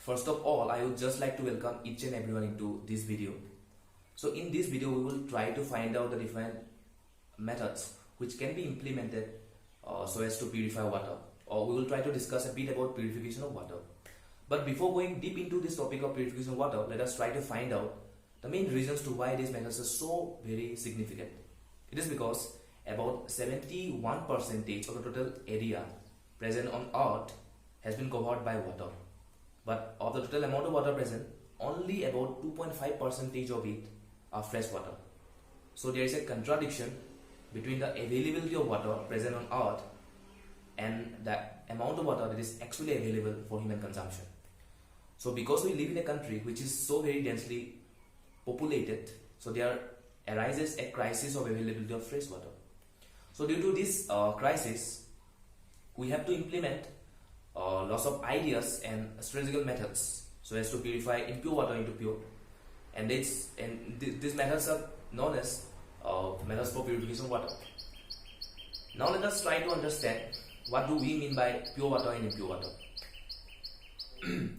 First of all, I would just like to welcome each and everyone into this video. So in this video, we will try to find out the different methods which can be implemented so as to purify water, or we will try to discuss a bit about purification of water. But before going deep into this topic of purification of water, let us try to find out the main reasons to why these methods are so very significant. It is because about 71% of the total area present on Earth has been covered by water. But of the total amount of water present, only about 2.5% of it are fresh water. So there is a contradiction between the availability of water present on Earth and the amount of water that is actually available for human consumption. So because we live in a country which is so very densely populated, so there arises a crisis of availability of fresh water. So due to this crisis, we have to implement lots of ideas and strategical methods so as to purify impure water into pure, and these methods are known as methods for purification of water. Now let us try to understand what do we mean by pure water and impure water.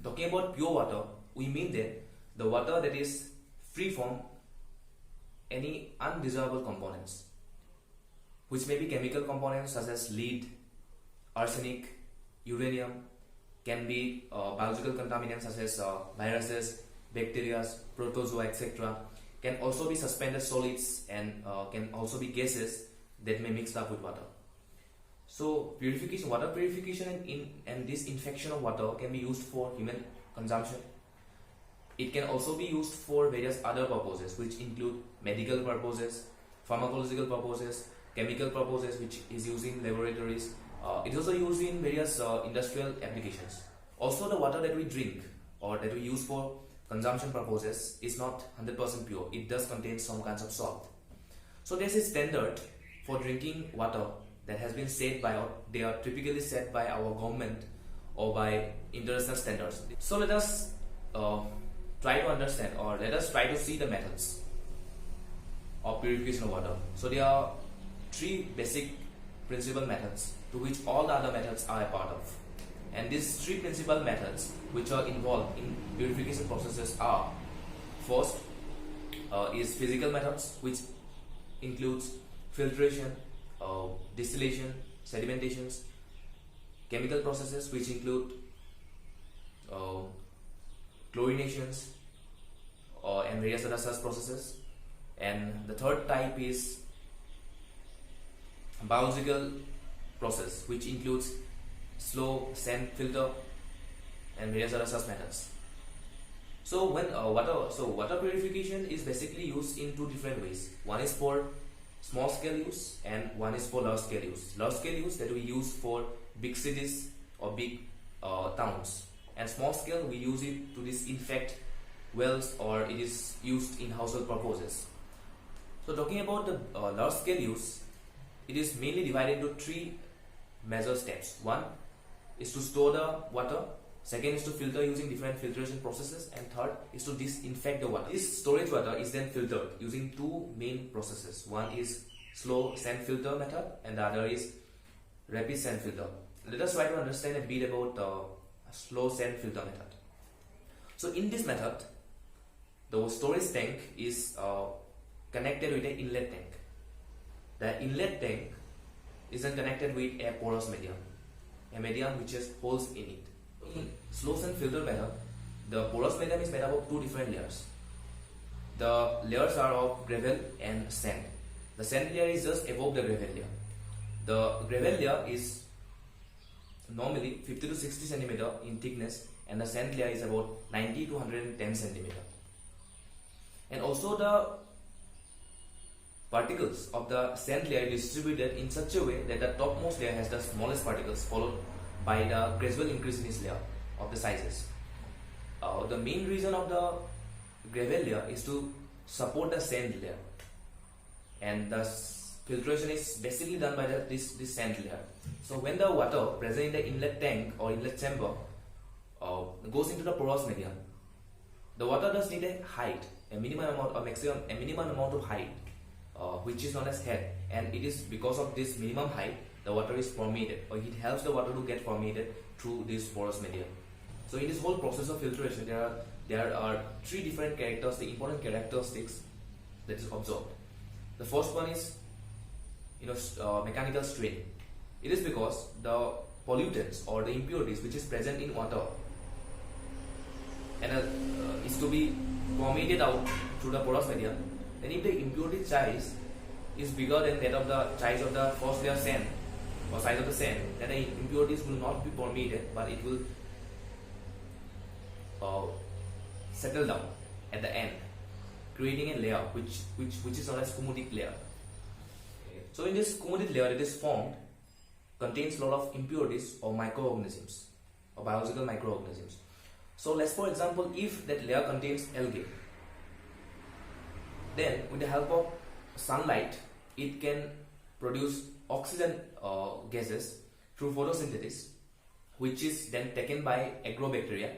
Talking about pure water, we mean that the water that is free from any undesirable components, which may be chemical components such as lead, arsenic, uranium, can be biological contaminants such as viruses, bacteria, protozoa, etc. Can also be suspended solids and can also be gases that may mix up with water. So purification, water purification and disinfection of water can be used for human consumption. It can also be used for various other purposes, which include medical purposes, pharmacological purposes, chemical purposes, which is used in laboratories. It is also used in various industrial applications. Also, the water that we drink or that we use for consumption purposes is not 100% pure. It does contain some kinds of salt. So there is a standard for drinking water that has been set by, they are typically set by our government or by international standards. So let us try to understand, or let us try to see the methods of purification of water. So there are three basic principal methods to which all the other methods are a part of. And these three principal methods which are involved in purification processes are: first is physical methods, which includes filtration, distillation, sedimentations; chemical processes, which include chlorinations and various other such processes; and the third type is biological process, which includes slow sand filter and various other such methods. So when water purification is basically used in two different ways. One is for small scale use and one is for large scale use. Large scale use that we use for big cities or big towns, and small scale we use it to disinfect wells, or it is used in household purposes. So talking about the large scale use, it is mainly divided into three major steps. One is to store the water, second is to filter using different filtration processes, and third is to disinfect the water. This storage water is then filtered using two main processes. One is slow sand filter method and the other is rapid sand filter. Let us try to understand a bit about slow sand filter method. So in this method, the storage tank is connected with an inlet tank. The inlet tank is then connected with a porous medium, a medium which has holes in it. In slow sand filter method, the porous medium is made up of two different layers. The layers are of gravel and sand. The sand layer is just above the gravel layer. The gravel layer is normally 50 to 60 centimeter in thickness, and the sand layer is about 90 to 110 centimeter. And also the particles of the sand layer is distributed in such a way that the topmost layer has the smallest particles, followed by the gradual increase in its layer of the sizes. The main reason of the gravel layer is to support the sand layer, and the filtration is basically done by this sand layer. So when the water present in the inlet tank or inlet chamber goes into the porous medium, the water does need a height, a minimum amount of height, which is known as head, and it is because of this minimum height the water is permeated, or it helps the water to get permeated through this porous medium. So in this whole process of filtration, there are three different characteristics, important characteristics that is observed. The first one is mechanical strain. It is because the pollutants or the impurities which is present in water and is to be permeated out through the porous medium. Then if the impurity size is bigger than that of the size of the first layer sand or size of the sand, then the impurities will not be permeated, but it will settle down at the end, creating a layer which is known as cumulative layer. So in this cumulative layer, it is formed, contains a lot of impurities or microorganisms or biological microorganisms. So let's, for example, if that layer contains algae, then with the help of sunlight, it can produce oxygen gases through photosynthesis, which is then taken by agrobacteria,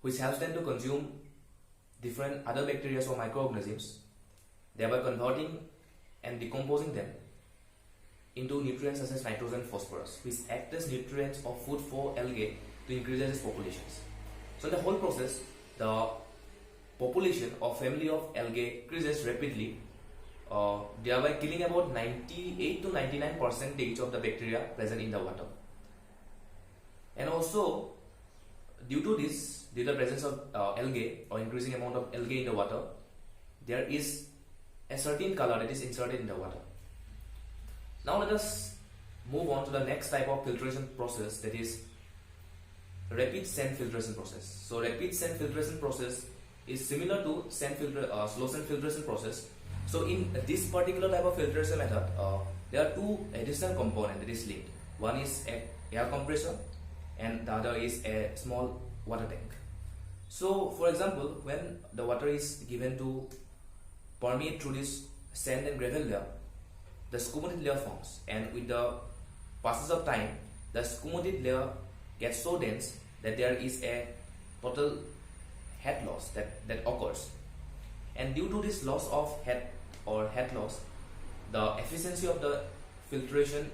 which helps them to consume different other bacteria or microorganisms, thereby converting and decomposing them into nutrients such as nitrogen and phosphorus, which act as nutrients or food for algae to increase its populations. So in the whole process, the population or family of algae increases rapidly, thereby killing about 98 to 99% of the bacteria present in the water. And also, due to the presence of algae or increasing amount of algae in the water, there is a certain color that is inserted in the water. Now let us move on to the next type of filtration process, that is rapid sand filtration process. So rapid sand filtration process is similar to slow sand filtration process. So in this particular type of filtration method, there are two additional components that is linked. One is a air compressor and the other is a small water tank. So for example, when the water is given to permeate through this sand and gravel layer, the scumated layer forms, and with the passage of time, the scumated layer gets so dense that there is a total head loss that occurs. And due to this loss of head loss, the efficiency of the filtration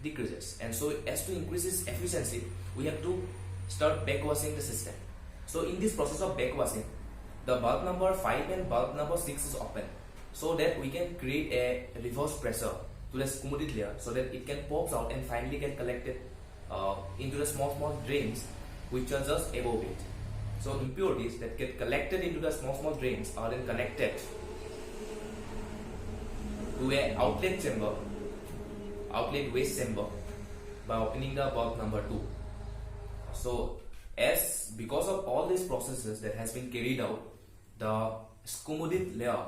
decreases. And so as to increase its efficiency, we have to start backwashing the system. So in this process of backwashing, the bulb number 5 and bulb number 6 is open, so that we can create a reverse pressure to the scumated layer, so that it can pop out and finally get collected into the small drains which are just above it. So impurities that get collected into the small drains are then connected to an outlet waste chamber by opening the bulb number 2. So because of all these processes that has been carried out, the scumated layer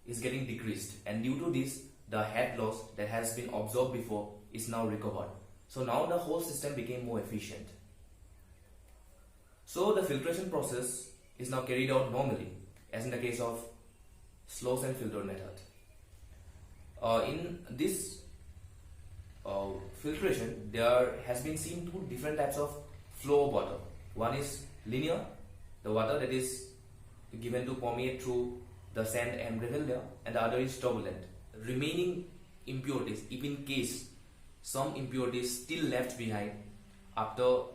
is getting decreased, and due to this, the head loss that has been observed before is now recovered. So now the whole system became more efficient. So the filtration process is now carried out normally, as in the case of slow sand filter method. In this filtration, there has been seen two different types of flow of water. One is linear, the water that is given to permeate through the sand and gravel layer, and the other is turbulent, remaining impurities, if in case some impurities still left behind after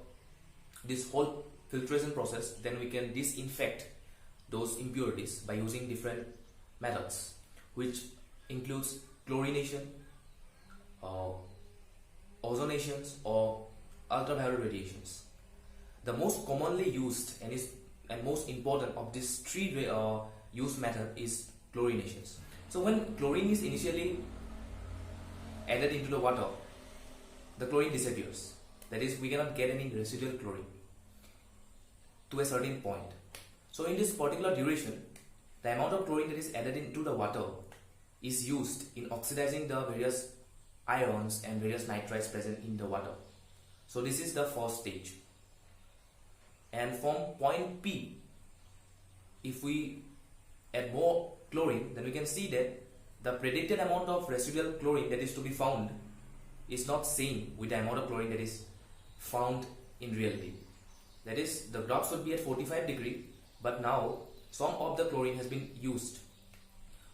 this whole filtration process, then we can disinfect those impurities by using different methods, which includes chlorination, ozonations, or ultraviolet radiations. The most commonly used and most important of these three use method is chlorinations. So when chlorine is initially added into the water, the chlorine disappears. That is, we cannot get any residual chlorine to a certain point. So in this particular duration, the amount of chlorine that is added into the water is used in oxidizing the various ions and various nitrites present in the water. So this is the first stage. And from point P, if we add more chlorine, then we can see that the predicted amount of residual chlorine that is to be found is not same with the amount of chlorine that is found in reality. That is, the graph should be at 45 degree, but now some of the chlorine has been used.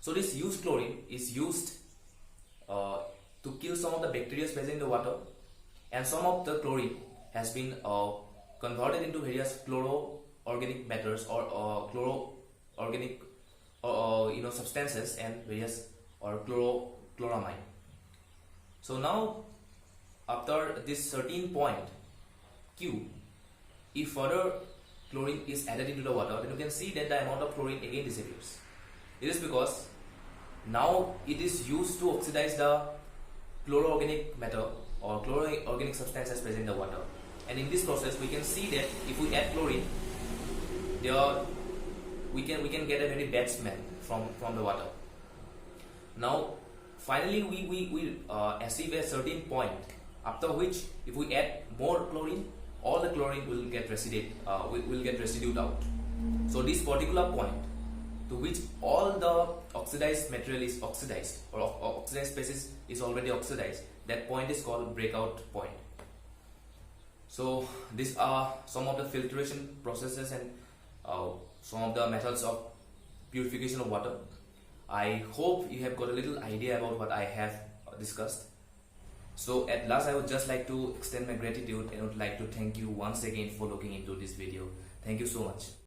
So this used chlorine is used to kill some of the bacteria present in the water, and some of the chlorine has been converted into various chloro-organic matters or chloro-organic substances and various or chloramine. So now after this certain point Q, if further chlorine is added into the water, then you can see that the amount of chlorine again disappears. It is because now it is used to oxidize the chloro-organic matter or chloro-organic substances present in the water. And in this process, we can see that if we add chlorine, we can get a very bad smell from the water. Now, finally, we achieve a certain point after which, if we add more chlorine, all the chlorine will get residued out. So this particular point to which all the oxidized material is oxidized or oxidized species is already oxidized, that point is called breakout point. So these are some of the filtration processes and some of the methods of purification of water. I hope you have got a little idea about what I have discussed. So at last, I would just like to extend my gratitude and would like to thank you once again for looking into this video. Thank you so much.